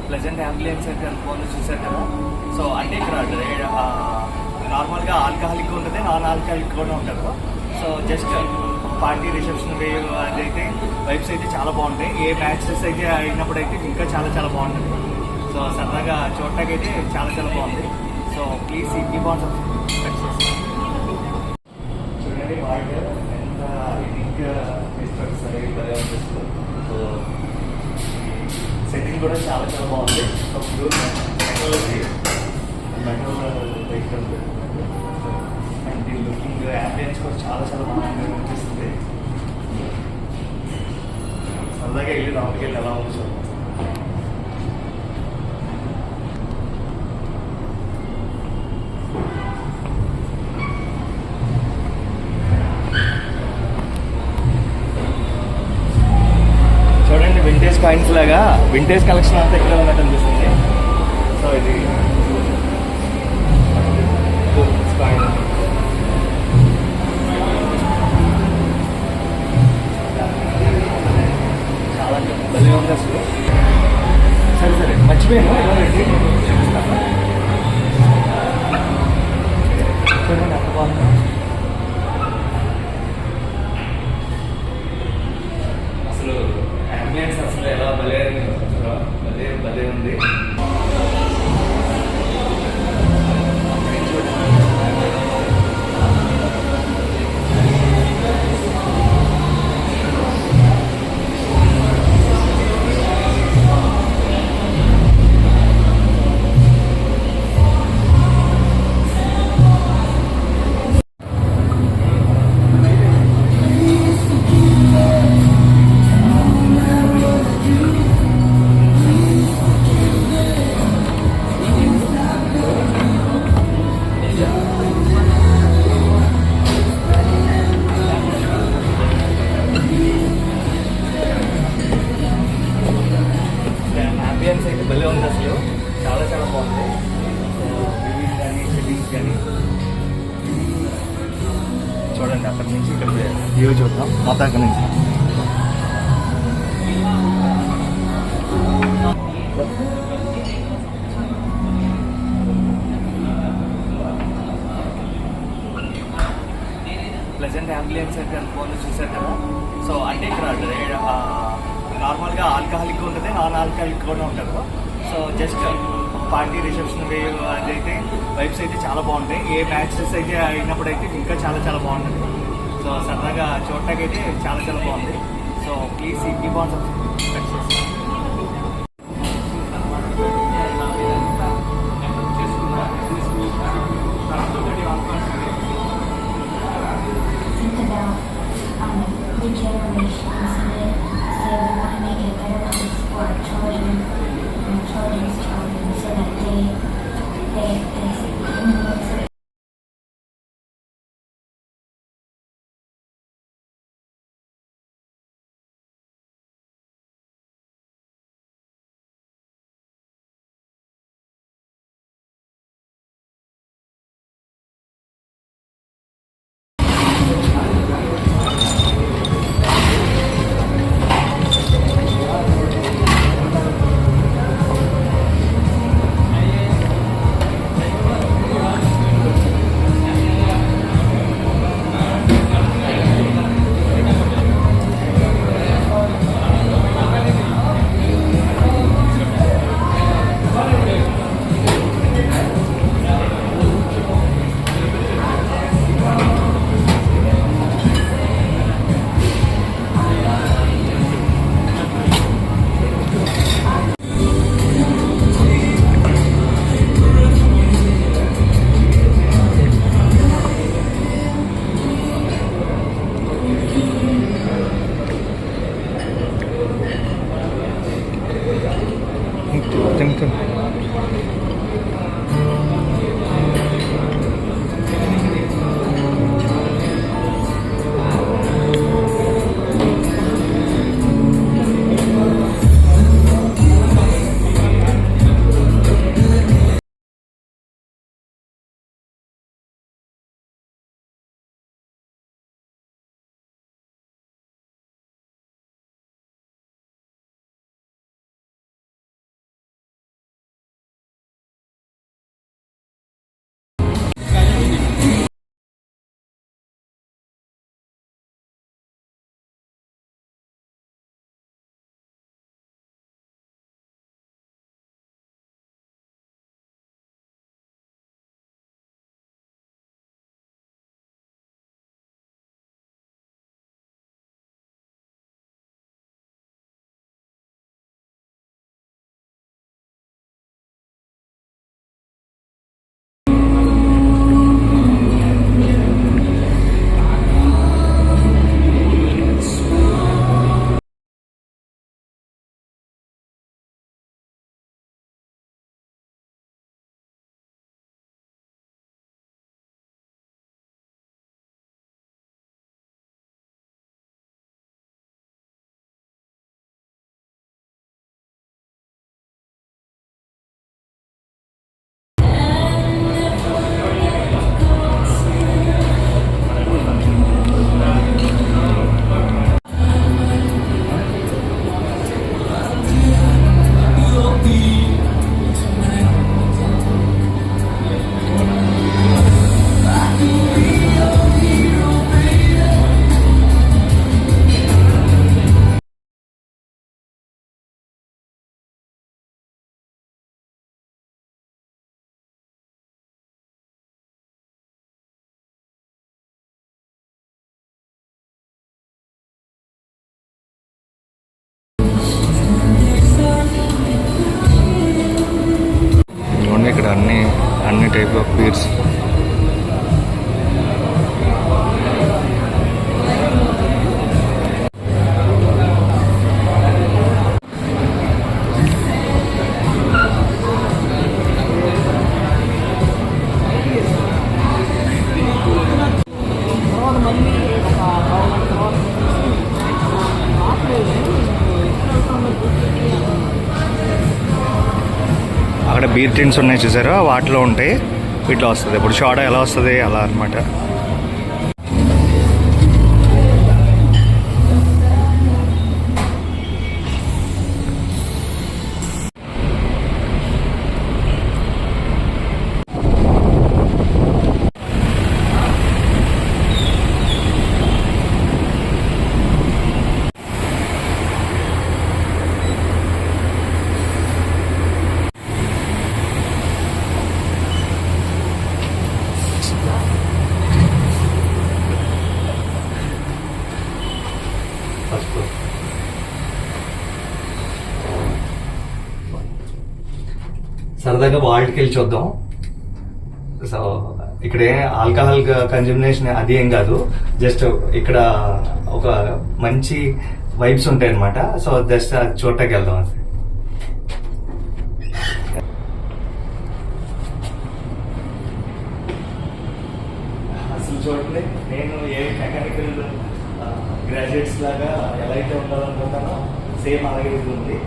Pleasant ambience అయితే అనుకోని చూసారు కదా. సో అంటే ఇక్కడ నార్మల్గా ఆల్కహాలిక్ ఉంటుంది, నాన్ ఆల్కహాలిక్ కూడా ఉంటుంది. So just party reception wave అదైతే వైబ్స్ అయితే చాలా బాగుంటాయి. ఏ మ్యాచెస్ అయితే అయినప్పుడు అయితే ఇంకా చాలా చాలా బాగుంటుంది. సో సరదాగా చూడటానికి అయితే చాలా చాలా బాగుంది. సో ప్లీజ్ ఈ బాగుంటుంది చూడండి. వాయిట్ ఎంత యూనిక్ ఇస్తారు సరే అనిపిస్తుంది. సో సెట్టింగ్ కూడా చాలా చాలా బాగుంది. సో బ్లూ టెక్నాలజీ అండ్ దీని లుకింగ్ యాంబియన్స్ కూడా చాలా చాలా బాగుంది అనిపిస్తుంది. సరదాగా వెళ్ళి లోపలికి వెళ్ళి ఎలా ఉంది చూడండి. చూడండి వింటేజ్ కాయిన్స్ లాగా వింటేజ్ కలెక్షన్ అంతా ఇక్కడ ఉన్నట్టు అనిపిస్తుంది. సో ఇది కాయిన్ చాలా భలే ఉంది అసలు. సరే సరే మర్చిపోయాను ఎలా పెట్టి చూపిస్తాను. చూడండి ఎంత బాగుంది. అసలు అంబియన్స్ అసలు ఎలా భలే భలే భలే ఉంది. అంబియన్స్ అయితే భలే ఉంది అసలు. చాలా చాలా బాగుంది. రివ్యూస్ కానీ సెట్టింగ్స్ కానీ చూడండి. అక్కడి నుంచి ఇక్కడ వ్యూ చూద్దాం మొత్తం అక్కడి నుంచి. ప్లెజెంట్ అంబియన్స్ అయితే అనుకోని చూసారు కదా. సో అంటే ఇక్కడ నార్మల్గా ఆల్కహాలిక్ ఉంటుంది, నాన్ ఆల్కహాలిక్ కూడా ఉంటుంది. So just party reception wave అదైతే వైబ్స్ అయితే చాలా బాగుంటాయి. ఏ మ్యాచెస్ అయితే అయినప్పుడు అయితే ఇంకా చాలా చాలా బాగుంటుంది. సో సరదాగా చూడటానికి అయితే చాలా చాలా బాగుంది. సో ప్లీజ్ ఈ బాగుంటుంది. The generations say we want to make it a better place for our children and children's children so that they అక్కడ బీర్ టిన్స్ ఉన్నాయి చూసారా, వాటిలో ఉంటాయి, వీటిలో వస్తుంది. ఇప్పుడు సోడా ఎలా వస్తుంది అలా అనమాట. సరదాగా వాల్ట్కి వెళ్ళి చూద్దాం. సో ఇక్కడ ఆల్కహాల్ కన్జ్యూమినేషన్ అది ఏం కాదు, జస్ట్ ఇక్కడ ఒక మంచి వైబ్స్ ఉంటాయి అనమాట. సో జస్ట్ అది చూడటానికి వెళ్దాం. అసలు చూడండి, నేను ఏ మెకానికల్ గ్రాడ్యుయేట్స్ లాగా ఎలా అయితే ఉండాలనుకుంటానో సేమ్ అలాగే ఇది ఉంది.